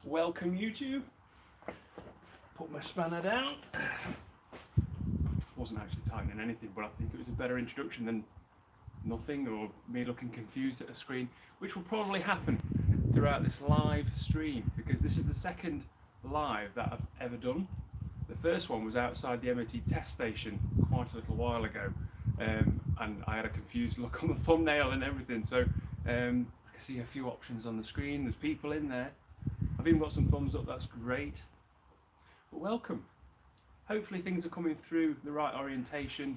Welcome YouTube. Put my spanner down. Wasn't actually tightening anything, but I think it was a better introduction than nothing or me looking confused at a screen, which will probably happen throughout this live stream because this is the second live that I've ever done. The first one was outside the MOT test station quite a little while ago, and I had a confused look on the thumbnail and everything, so I can see a few options on the screen. There's people in there. I've even got some thumbs up, that's great. But welcome. Hopefully things are coming through the right orientation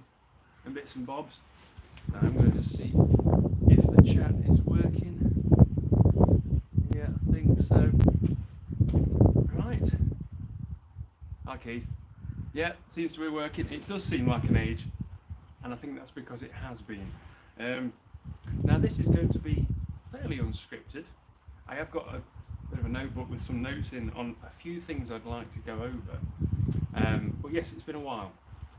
and bits and bobs. I'm going to just see if the chat is working. Yeah, I think so. Right. Hi Keith. Yeah, seems to be working. It does seem like an age, and I think that's because it has been. Now this is going to be fairly unscripted. I have got a bit of a notebook with some notes in on a few things I'd like to go over. But yes, it's been a while,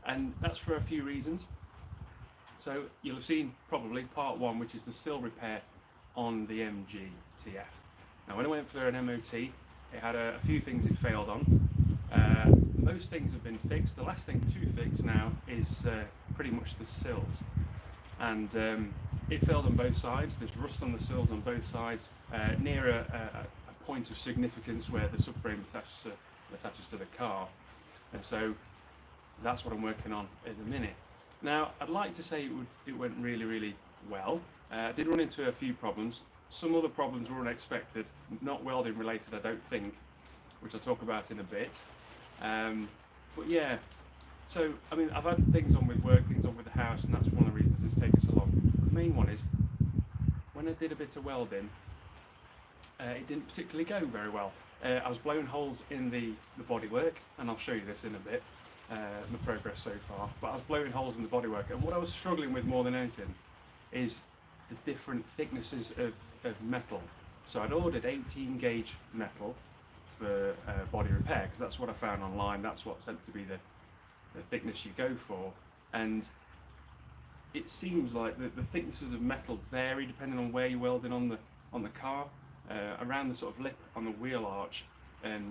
and that's for a few reasons. So you'll have seen probably part one, which is the sill repair on the MGTF. Now when I went for an MOT, it had a few things it failed on. Most things have been fixed. The last thing to fix now is pretty much the sills. And it failed on both sides. There's rust on the sills on both sides, near a point of significance where the subframe attaches to the car. And so that's what I'm working on at the minute. Now, I'd like to say it went really, really well. I did run into a few problems. Some other problems were unexpected, not welding related, I don't think, which I'll talk about in a bit. But yeah, so I mean, I've had things on with work, things on with the house, and that's one of the reasons it's taken so long. The main one is, when I did a bit of welding, it didn't particularly go very well. I was blowing holes in the bodywork, and I'll show you this in a bit, my progress so far, but I was blowing holes in the bodywork, and what I was struggling with more than anything is the different thicknesses of metal. So I'd ordered 18 gauge metal for body repair, because that's what I found online, that's what's meant to be the thickness you go for, and it seems like the thicknesses of metal vary depending on where you're welding on the car. Around the sort of lip on the wheel arch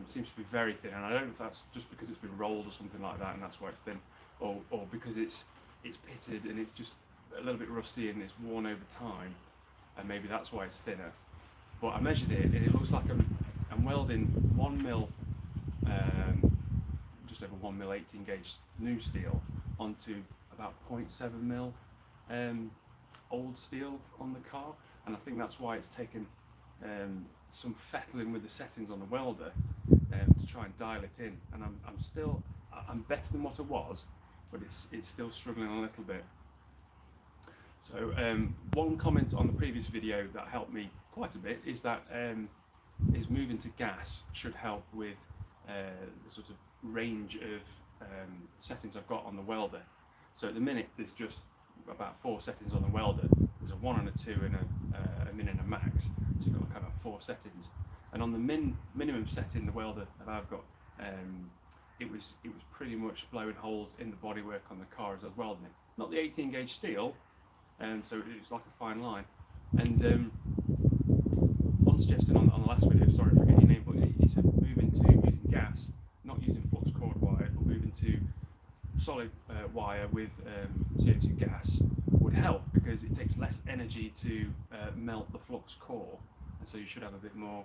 seems to be very thin, and I don't know if that's just because it's been rolled or something like that and that's why it's thin, or because it's pitted and it's just a little bit rusty and it's worn over time, and maybe that's why it's thinner. But I measured it and it looks like I'm welding 1 mil, just over 1 mil 18 gauge new steel onto about 0.7 mil old steel on the car, and I think that's why it's taken some fettling with the settings on the welder to try and dial it in, and I'm better than what I was, but it's still struggling a little bit. So one comment on the previous video that helped me quite a bit is that is moving to gas should help with the sort of range of settings I've got on the welder. So at the minute there's just about 4 settings on the welder. There's a 1 and a 2 and a min and a max, so you've got kind of 4 settings. And on the minimum setting, the welder that I've got, it was pretty much blowing holes in the bodywork on the car as I was welding it. Not the 18 gauge steel, so it's like a fine line. And one suggestion on the last video, sorry I forget your name, but he said moving to using gas, not using flux cord wire, but moving to solid wire with CO2 gas would help, because it takes less energy to melt the flux core, and so you should have a bit more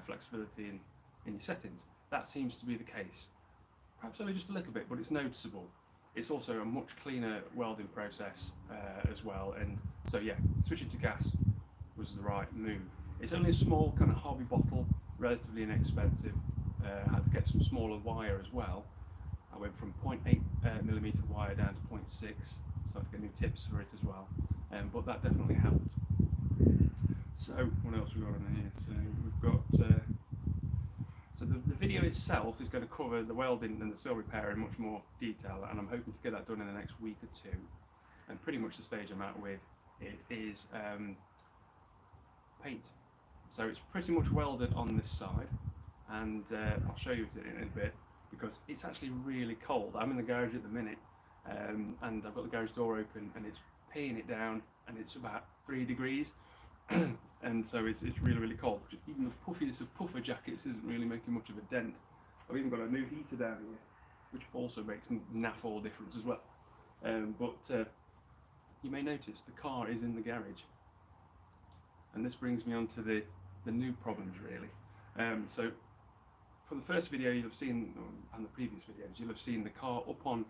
flexibility in your settings. That seems to be the case, perhaps only just a little bit, but it's noticeable. It's also a much cleaner welding process as well, and so yeah, switching to gas was the right move. It's only a small kind of hobby bottle, relatively inexpensive. I had to get some smaller wire as well. I went from 0.8 millimeter wire down to 0.6, so I had to get new tips for it as well, but that definitely helped. So what else we got on here? So we've got so the video itself is going to cover the welding and the sill repair in much more detail, and I'm hoping to get that done in the next week or two. And pretty much the stage I'm at with it is paint. So it's pretty much welded on this side, and I'll show you it in a bit, because it's actually really cold. I'm in the garage at the minute, and I've got the garage door open and it's peeing it down, and it's about 3 degrees. and so it's really, really cold. Even the puffiness of puffer jackets isn't really making much of a dent. I've even got a new heater down here, which also makes naff all difference as well. But you may notice the car is in the garage, and this brings me on to the new problems really. So for the first video you'll have seen, and the previous videos, you'll have seen the car up on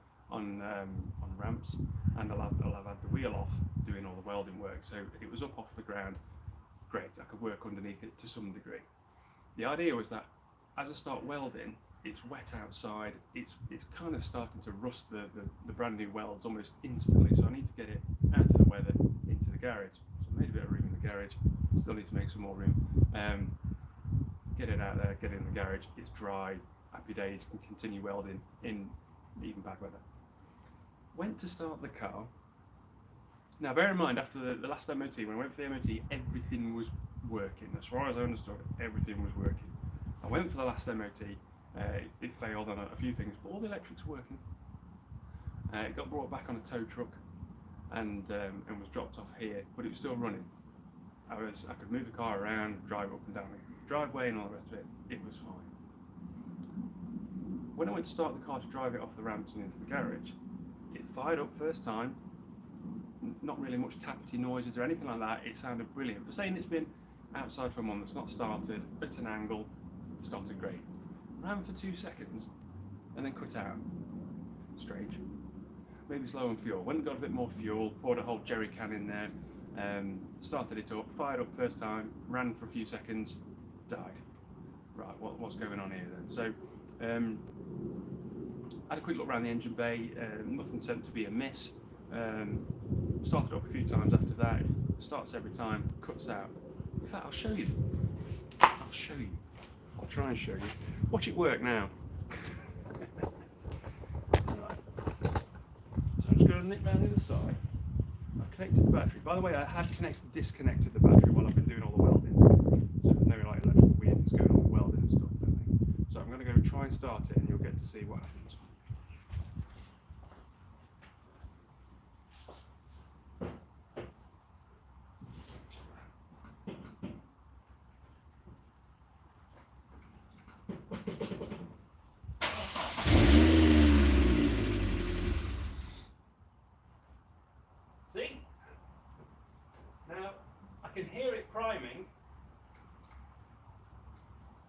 ramps, and I'll have had the wheel off doing all the welding work, so it was up off the ground. Great, I could work underneath it to some degree. The idea was that as I start welding, it's wet outside, it's kind of starting to rust the brand new welds almost instantly, so I need to get it out of the weather into the garage. So I made a bit of room in the garage, still need to make some more room. Get it out there, get it in the garage, it's dry, happy days, can continue welding in even bad weather. Went to start the car. Now bear in mind, after the last MOT, when I went for the MOT, everything was working. As far as I understood, everything was working. I went for the last MOT, it failed on a few things, but all the electrics were working. It got brought back on a tow truck and was dropped off here, but it was still running. I could move the car around, drive up and down the driveway and all the rest of it. It was fine. When I went to start the car to drive it off the ramps and into the garage, it fired up first time. Not really much tappety noises or anything like that. It sounded brilliant. For saying it's been outside for a month, it's not started at an angle, started great. Ran for 2 seconds and then cut out. Strange. Maybe it's low on fuel. Went and got a bit more fuel, poured a whole jerry can in there, started it up, fired up first time, ran for a few seconds, died. Right, what's going on here then? So, had a quick look around the engine bay, nothing sent to be amiss. Started up a few times after that, it starts every time, cuts out. In fact, I'll show you. I'll try and show you. Watch it work now. Right. So I'm just going to nip round the other side. I've connected the battery. By the way, I have disconnected the battery while I've been doing all the welding. So there's no like electrical winds going on with welding and stuff. So I'm going to go try and start it and you'll get to see what happens. See? Now, I can hear it priming.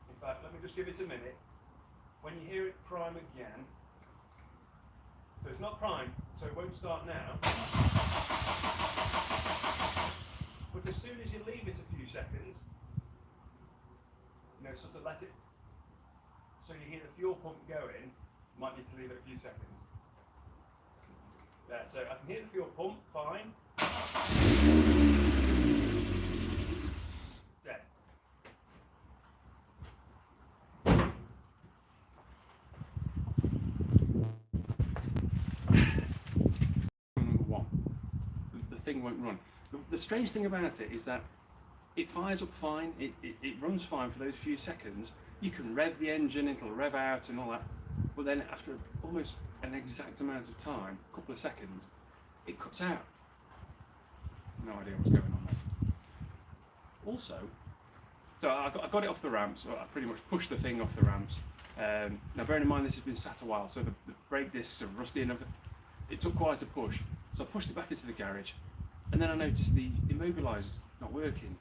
In fact, let me just give it a minute. When you hear it prime again, so it's not primed, so it won't start now. But as soon as you leave it a few seconds, sort of let it, so you hear the fuel pump going, might need to leave it a few seconds. There, so I can hear the fuel pump, fine. Dead. Number one, the thing won't run. The strange thing about it is that it fires up fine, it runs fine for those few seconds. You can rev the engine, it'll rev out and all that, but then after almost an exact amount of time, a couple of seconds, it cuts out. No idea what's going on there. Also, so I got it off the ramps, I pretty much pushed the thing off the ramps. Now bearing in mind this has been sat a while, so the brake discs are rusty enough. It took quite a push, so I pushed it back into the garage, and then I noticed the immobiliser's not working.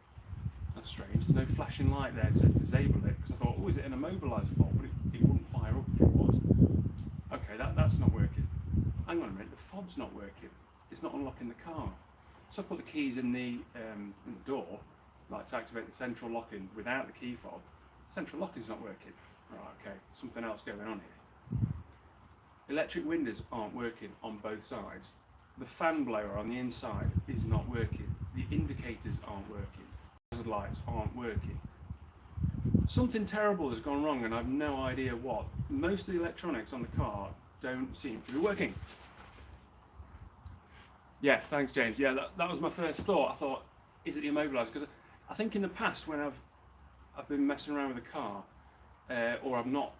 That's strange, there's no flashing light there to disable it, because I thought, oh, is it an immobiliser fault? But it wouldn't fire up if it was. Okay, that's not working. Hang on a minute, the fob's not working. It's not unlocking the car. So I put the keys in the door, like to activate the central locking without the key fob. Central locking's not working. Right, okay, something else going on here. Electric windows aren't working on both sides. The fan blower on the inside is not working. The indicators aren't working. Hazard lights aren't working. Something terrible has gone wrong and I've no idea what. Most of the electronics on the car don't seem to be working. Yeah, thanks James. Yeah, that was my first thought. I thought, is it the immobiliser? Because I think in the past when I've been messing around with the car, or I've not,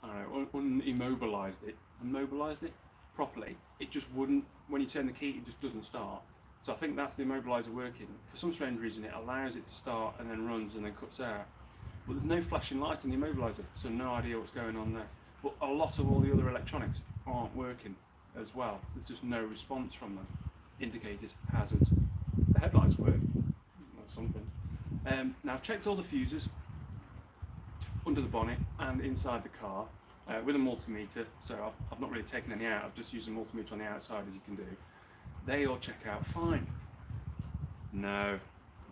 I don't know, immobilised it properly, it just wouldn't, when you turn the key, it just doesn't start. So I think that's the immobiliser working. For some strange reason it allows it to start and then runs and then cuts out. But there's no flashing light in the immobiliser, so no idea what's going on there. But a lot of all the other electronics aren't working as well. There's just no response from them. Indicators, hazards. The headlights work, that's something. Now I've checked all the fuses under the bonnet and inside the car with a multimeter, so I've not really taken any out, I've just used a multimeter on the outside, as you can do. They all check out fine. No,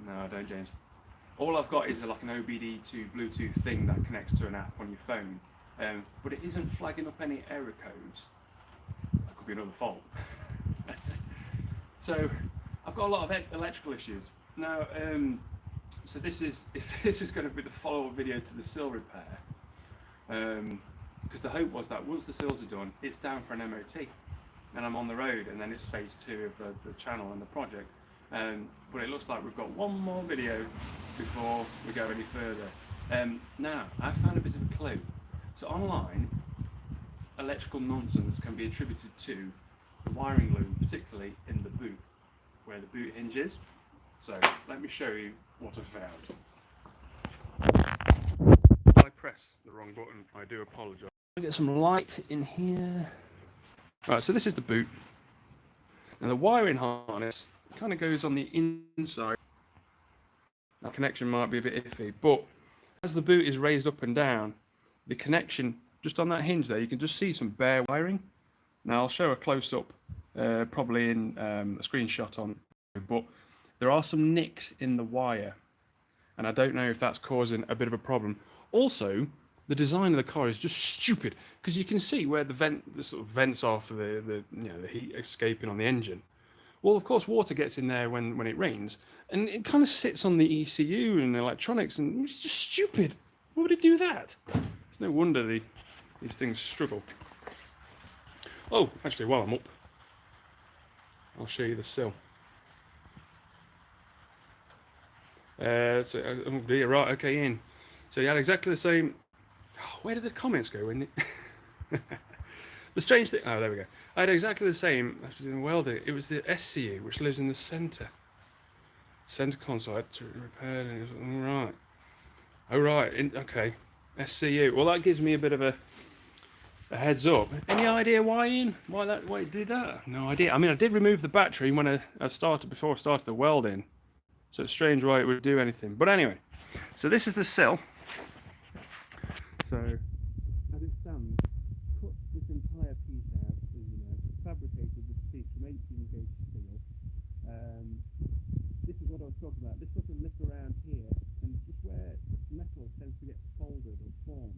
I don't, James. All I've got is like an OBD to Bluetooth thing that connects to an app on your phone, but it isn't flagging up any error codes. That could be another fault. So I've got a lot of electrical issues. Now, so this is going to be the follow-up video to the sill repair, because the hope was that once the sills are done, it's down for an MOT, and I'm on the road, and then it's phase 2 of the channel and the project. But it looks like we've got one more video before we go any further. Now, I found a bit of a clue. So online, electrical nonsense can be attributed to the wiring loom, particularly in the boot, where the boot hinge is. So let me show you what I found. I press the wrong button, I do apologise. I'll get some light in here. Right, so this is the boot. And the wiring harness kind of goes on the inside. That connection might be a bit iffy, but as the boot is raised up and down, the connection just on that hinge there, you can just see some bare wiring. Now I'll show a close-up, probably in a screenshot on, but there are some nicks in the wire, and I don't know if that's causing a bit of a problem. Also, the design of the car is just stupid, because you can see where the sort of vents are for the heat escaping on the engine. Well, of course, water gets in there when it rains, and it kind of sits on the ECU and the electronics, and it's just stupid. Why would it do that? It's no wonder these things struggle. Oh, actually, while I'm up, I'll show you the sill. Oh dear, right, okay, in. So you had exactly the same. Oh, where did the comments go? The strange thing. Oh, there we go. I had exactly the same after doing welding. It was the SCU, which lives in the centre console. I had to repair it. All right. Oh right. Okay. SCU. Well, that gives me a bit of a heads up. Any idea why, Ian? Why it did that? No idea. I mean, I did remove the battery when before I started the welding. So it's strange why it would do anything. But anyway, so this is the sill. So as it stands, cut this entire piece out, fabricated this piece from 18 gauge steel. This is what I was talking about. This sort of lip around here, and just where metal tends to get folded or formed,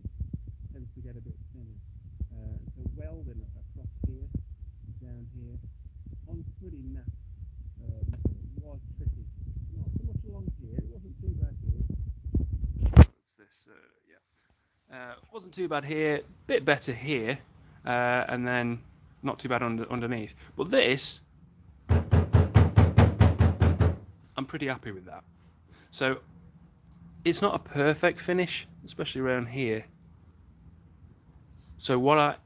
tends to get a bit thinner. So welding across here, down here, on pretty naff metal was tricky. Not so much along here. It wasn't too bad here. What's this? Wasn't too bad here. Bit better here, and then not too bad underneath. But this, I'm pretty happy with that. So it's not a perfect finish, especially around here. So what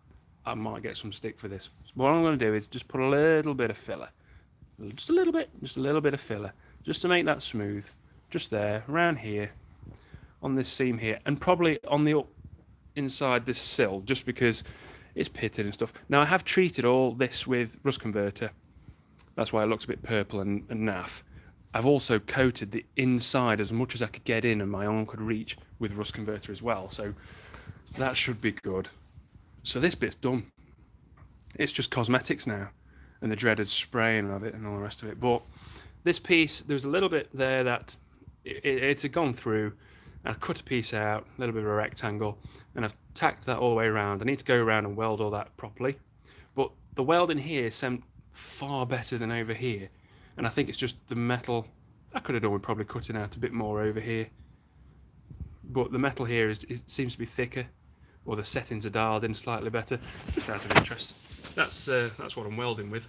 I might get some stick for this. What I'm going to do is just put a little bit of filler, just a little bit of filler, just to make that smooth, just there, around here, on this seam here, and probably on the inside this sill, just because it's pitted and stuff. Now I have treated all this with rust converter. That's why it looks a bit purple and naff. I've also coated the inside as much as I could get in and my arm could reach with rust converter as well. So that should be good. So this bit's done. It's just cosmetics now, and the dreaded spraying of it and all the rest of it. But this piece, there's a little bit there that it's gone through, and I cut a piece out, a little bit of a rectangle, and I've tacked that all the way around. I need to go around and weld all that properly. But the welding here seemed far better than over here, and I think it's just the metal. I could have done with probably cutting out a bit more over here, but the metal here it seems to be thicker, or the settings are dialed in slightly better. Just out of interest, that's what I'm welding with,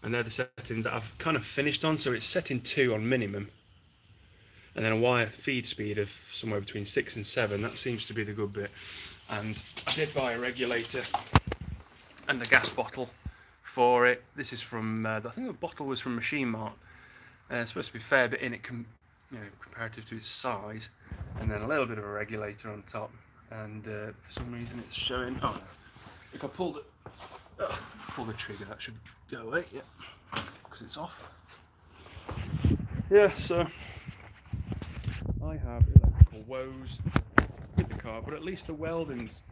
and they're the settings that I've kind of finished on. So it's setting 2 on minimum, and then a wire feed speed of somewhere between 6 and 7. That seems to be the good bit. And I did buy a regulator and a gas bottle for it. This is from, I think the bottle was from Machine Mart. It's supposed to be a fair bit in it, comparative to its size. And then a little bit of a regulator on top. And for some reason it's showing, oh, if I pull the trigger, that should go away, yeah, because it's off. Yeah, so I have electrical woes with the car, but at least the welding's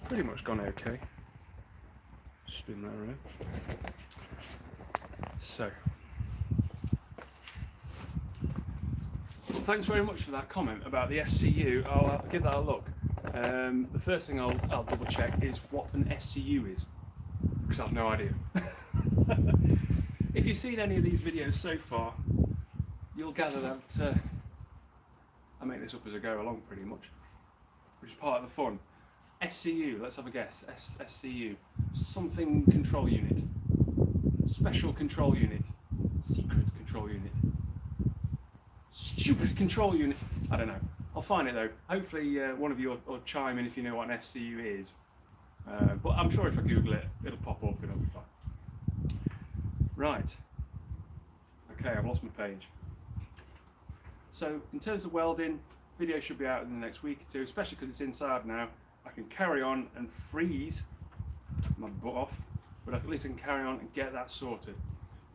pretty much gone okay. Spin that around. So, thanks very much for that comment about the SCU. I'll give that a look. The first thing I'll double check is what an SCU is, because I've no idea. If you've seen any of these videos so far, you'll gather that I make this up as I go along pretty much, which is part of the fun. SCU, let's have a guess. SCU, something control unit, special control unit, secret control unit, stupid control unit. I don't know. I'll find it though. Hopefully one of you will chime in if you know what an SCU is. But I'm sure if I Google it, it'll pop up and it'll be fine. Right. Okay, I've lost my page. So in terms of welding, video should be out in the next week or two, especially because it's inside now. I can carry on and freeze my butt off, but at least I can carry on and get that sorted.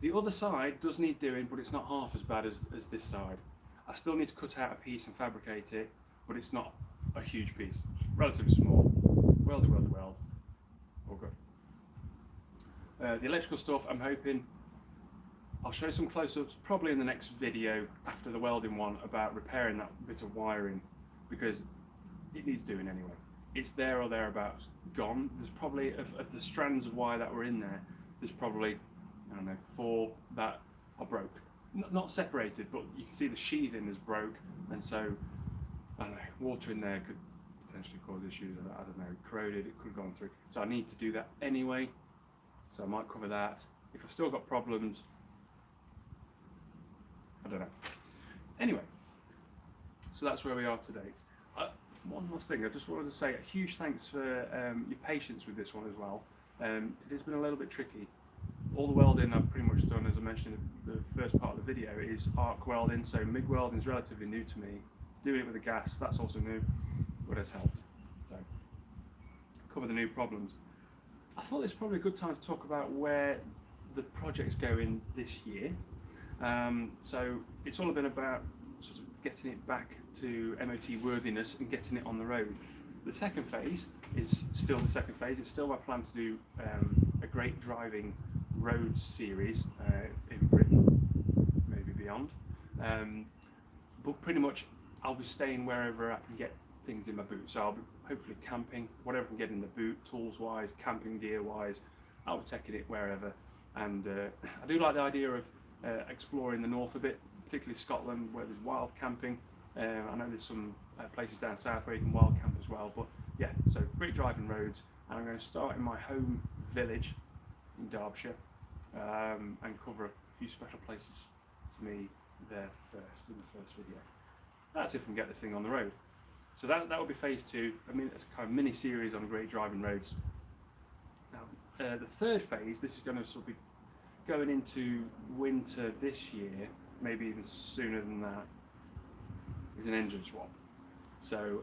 The other side does need doing, but it's not half as bad as this side. I still need to cut out a piece and fabricate it, but it's not a huge piece. It's relatively small. Weld, all good. The electrical stuff, I'm hoping I'll show some close-ups probably in the next video after the welding one about repairing that bit of wiring, because it needs doing anyway. It's there or thereabouts gone. There's probably, of the strands of wire that were in there, there's probably, I don't know, 4 that are broke. Not separated, but you can see the sheathing is broke, and so, I don't know, water in there could potentially cause issues. I don't know, corroded, it could have gone through. So I need to do that anyway, so I might cover that. If I've still got problems, I don't know. Anyway, so that's where we are today. One last thing, I just wanted to say a huge thanks for your patience with this one as well. It has been a little bit tricky. All the welding I've pretty much done, as I mentioned in the first part of the video, is arc welding, so MIG welding is relatively new to me. Doing it with a gas, that's also new, but it's helped. So, cover the new problems. I thought this is probably a good time to talk about where the project's going this year. So it's all been about sort of getting it back to MOT worthiness and getting it on the road. The second phase is still the second phase. It's still my plan to do a great driving road series in Britain, maybe beyond. But pretty much I'll be staying wherever I can get things in my boot. So I'll be hopefully camping, whatever I can get in the boot, tools wise, camping gear wise. I'll be taking it wherever. And I do like the idea of exploring the north a bit, particularly Scotland, where there's wild camping. I know there's some places down south where you can wild camp as well, but yeah, so great driving roads. And I'm going to start in my home village in Derbyshire and cover a few special places to me there first in the first video. That's if we can get this thing on the road. So that will be phase 2. I mean, it's a kind of mini series on great driving roads. Now, the third phase, this is going to sort of be going into winter this year, maybe even sooner than that, is an engine swap. So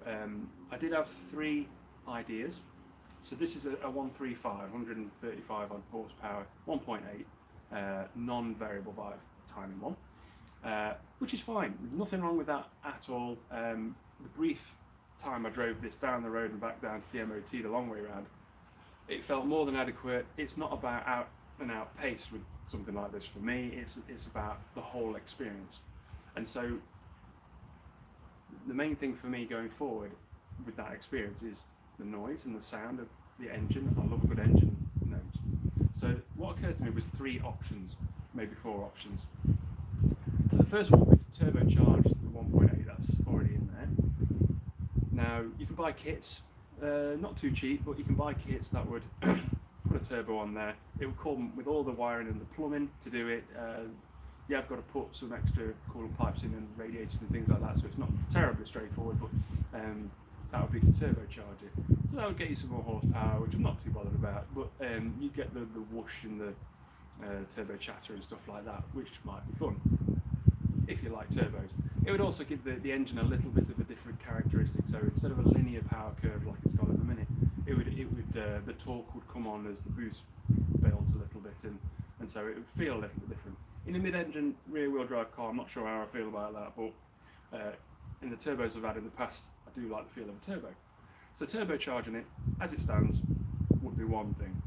I did have 3 ideas. So this is a 135 odd horsepower, 1.8 non-variable valve timing one, which is fine. Nothing wrong with that at all. The brief time I drove this down the road and back down to the MOT the long way around, it felt more than adequate. It's not about out and out pace with something like this for me. It's about the whole experience. And so the main thing for me going forward with that experience is the noise and the sound of the engine. I love a good engine note. So what occurred to me was 3 options, maybe 4 options. So the first one would be to turbocharge the 1.8 that's already in there. Now you can buy kits, not too cheap, but you can buy kits that would put a turbo on there. It will come with all the wiring and the plumbing to do it. Yeah, I've got to put some extra coolant pipes in and radiators and things like that, so it's not terribly straightforward, but that would be to turbocharge it. So that would get you some more horsepower, which I'm not too bothered about, but you get the whoosh and the turbo chatter and stuff like that, which might be fun if you like turbos. It would also give the engine a little bit of a different characteristic. So instead of a linear power curve like it's got at the minute, the torque would come on as the boost built a little bit, and so it would feel a little bit different. In a mid-engine rear-wheel drive car, I'm not sure how I feel about that, but in the turbos I've had in the past, I do like the feel of a turbo. So turbocharging it, as it stands, would be one thing.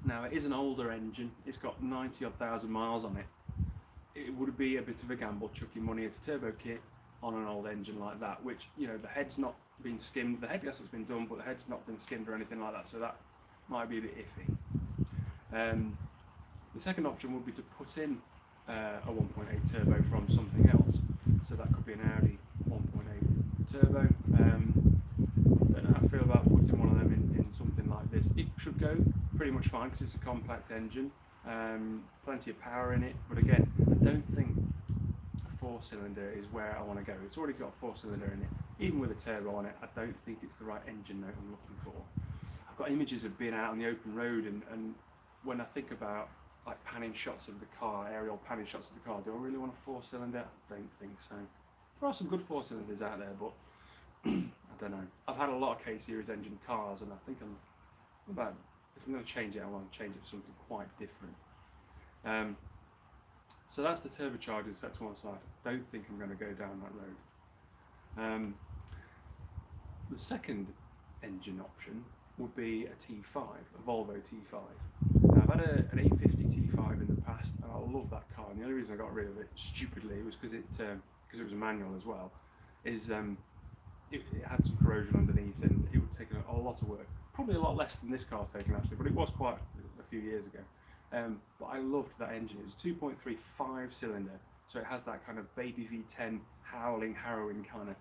Now, it is an older engine. It's got 90-odd thousand miles on it. It would be a bit of a gamble chucking money at a turbo kit on an old engine like that, which, you know, the head's not been skimmed. The head gasket's been done, but the head's not been skimmed or anything like that, so that might be a bit iffy. The second option would be to put in a 1.8 turbo from something else. So that could be an Audi 1.8 turbo. Don't know how I feel about putting one of them in something like this. It should go pretty much fine because it's a compact engine, plenty of power in it, but again, I don't think a 4-cylinder is where I want to go. It's already got a 4-cylinder in it. Even with a turbo on it, I don't think it's the right engine note I'm looking for. I've got images of being out on the open road, and when I think about like panning shots of the car, aerial panning shots of the car, do I really want a 4-cylinder? I don't think so. There are some good 4-cylinders out there, but I don't know. I've had a lot of K-series engine cars, and I think if I'm going to change it, I want to change it for something quite different. So that's the turbocharger set to one side. I don't think I'm going to go down that road. The second engine option would be a T5, a Volvo T5. Now, I've had an 850 T5 in the past, and I love that car. And the only reason I got rid of it stupidly was because it was a manual as well. It had some corrosion underneath, and it would take a lot of work. Probably a lot less than this car's taken actually, but it was quite a few years ago. But I loved that engine. It was 2.3 5-cylinder, so it has that kind of baby V10 howling, harrowing kind of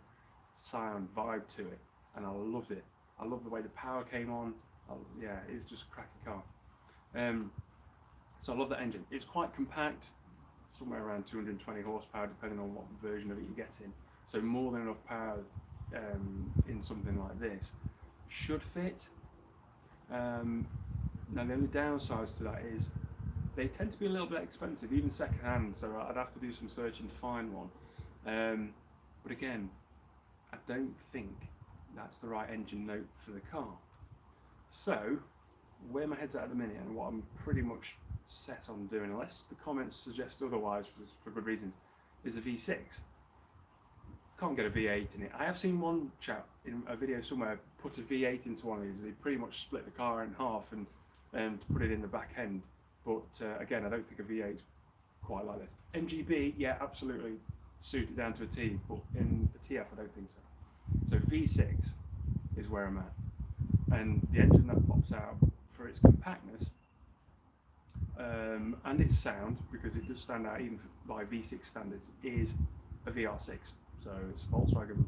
sound vibe to it, and I loved it. I loved the way the power came on. Yeah, it was just a cracking car. So I love that engine. It's quite compact, somewhere around 220 horsepower, depending on what version of it you're getting. So more than enough power in something like this should fit. Now the only downsides to that is they tend to be a little bit expensive, even second hand, so I'd have to do some searching to find one. But again, I don't think that's the right engine note for the car. So where my head's at the minute, and what I'm pretty much set on doing, unless the comments suggest otherwise for good reasons, is a V6. Can't get a V8 in it. I have seen one chap in a video somewhere put a V8 into one of these. They pretty much split the car in half and put it in the back end. But again, I don't think a V8 is quite like this. MGLee, yeah, absolutely suit it down to a T, but in a TF, I don't think so. So V6 is where I'm at. And the engine that pops out for its compactness and its sound, because it does stand out even by V6 standards, is a VR6. So it's a Volkswagen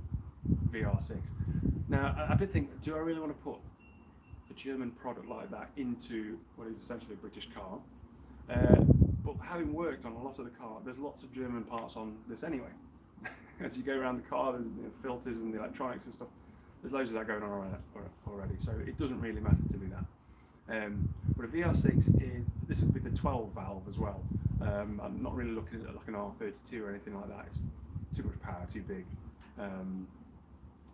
VR6. Now, I did think, do I really want to put a German product like that into what is essentially a British car? But having worked on a lot of the car, there's lots of German parts on this anyway. As you go around the car, there's filters and the electronics and stuff. There's loads of that going on already, so it doesn't really matter to me that. But a VR6, this would be the 12 valve as well. I'm not really looking at like an R32 or anything like that. It's too much power, too big,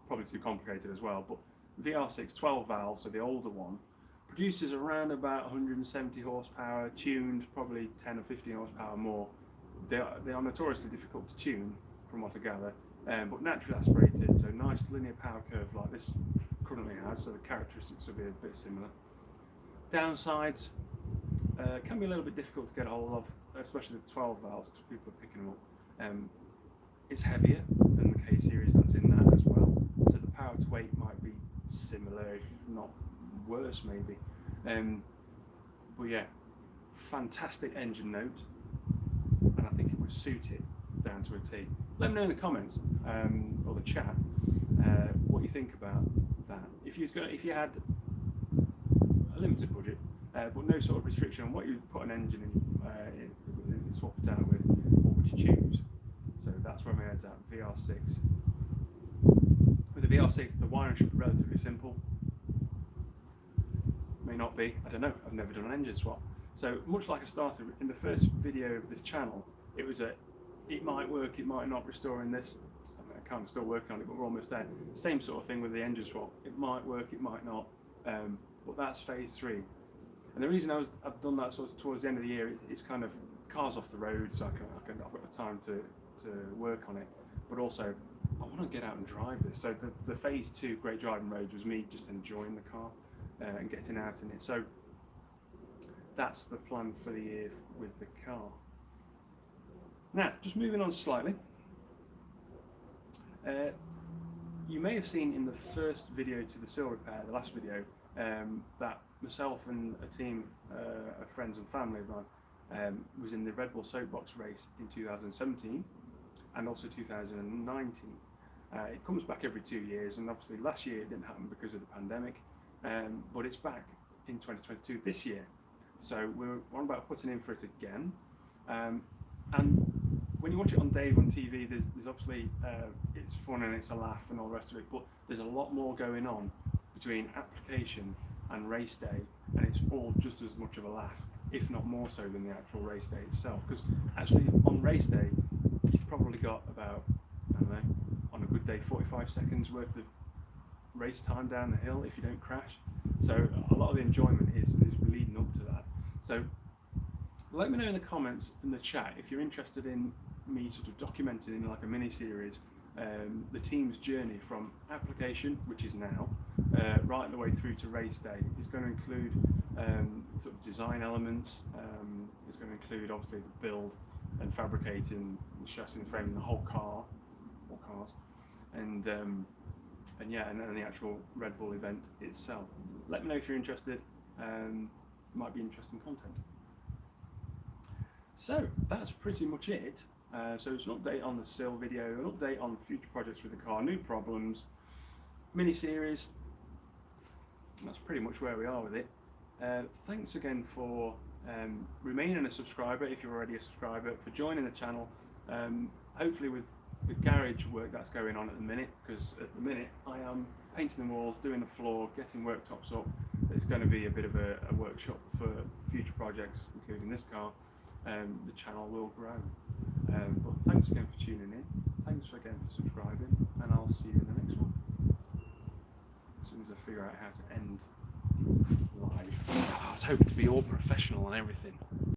probably too complicated as well. But VR6 12 valve, so the older one, produces around about 170 horsepower, tuned probably 10 or 15 horsepower more. They are notoriously difficult to tune, from what I gather, but naturally aspirated, so nice linear power curve like this currently has, so the characteristics will be a bit similar. Downsides can be a little bit difficult to get a hold of, especially the 12 valves, because people are picking them up. It's heavier than the K-series that's in that as well, so the power to weight might be similar, if not worse maybe. But yeah, fantastic engine note, and I think it would suit it down to a T. Let me know in the comments or the chat what you think about that. If you had a limited budget but no sort of restriction on what you put an engine in swap it out with, what would you choose? So that's where my head's at, VR6. The With the VR6, the wiring should be relatively simple. May not be, I don't know, I've never done an engine swap. So much like I started in the first video of this channel, it was it might work, it might not, restoring this. I can't, still working on it, but we're almost there. Same sort of thing with the engine swap. It might work, it might not, but that's phase 3. And the reason I've done that sort of towards the end of the year is kind of cars off the road, so I've got the time to work on it, but also I want to get out and drive this. So the phase 2 great driving roads was me just enjoying the car and getting out in it. So that's the plan for the year with the car. Now, just moving on slightly. You may have seen in the first video to the sill repair, the last video, that myself and a team of friends and family of mine was in the Red Bull Soapbox race in 2017 and also 2019. It comes back every 2 years, and obviously last year it didn't happen because of the pandemic, but it's back in 2022 this year. So we're on about putting in for it again. And when you watch it on Dave on TV, there's obviously it's fun and it's a laugh and all the rest of it, but there's a lot more going on between application and race day, and it's all just as much of a laugh, if not more so than the actual race day itself. Because actually on race day, you've probably got about, I don't know, on a good day, 45 seconds worth of race time down the hill if you don't crash. So a lot of the enjoyment is leading up to that. So let me know in the comments in the chat if you're interested in me sort of documenting in like a mini series the team's journey from application, which is now, right the way through to race day. It's going to include sort of design elements. It's going to include obviously the build and fabricating, the chassis and framing, the whole car, or cars, and yeah, and then the actual Red Bull event itself. Let me know if you're interested. Might be interesting content. So that's pretty much it. So it's an update on the sill video, an update on future projects with the car, new problems, mini series. That's pretty much where we are with it. Thanks again for remaining a subscriber if you're already a subscriber, for joining the channel. Hopefully with the garage work that's going on at the minute, because at the minute I am painting the walls, doing the floor, getting worktops up. It's going to be a bit of a workshop for future projects, including this car. The channel will grow. But thanks again for tuning in. Thanks again for subscribing, and I'll see you in the next one. As soon as I figure out how to end live. I was hoping to be all professional and everything.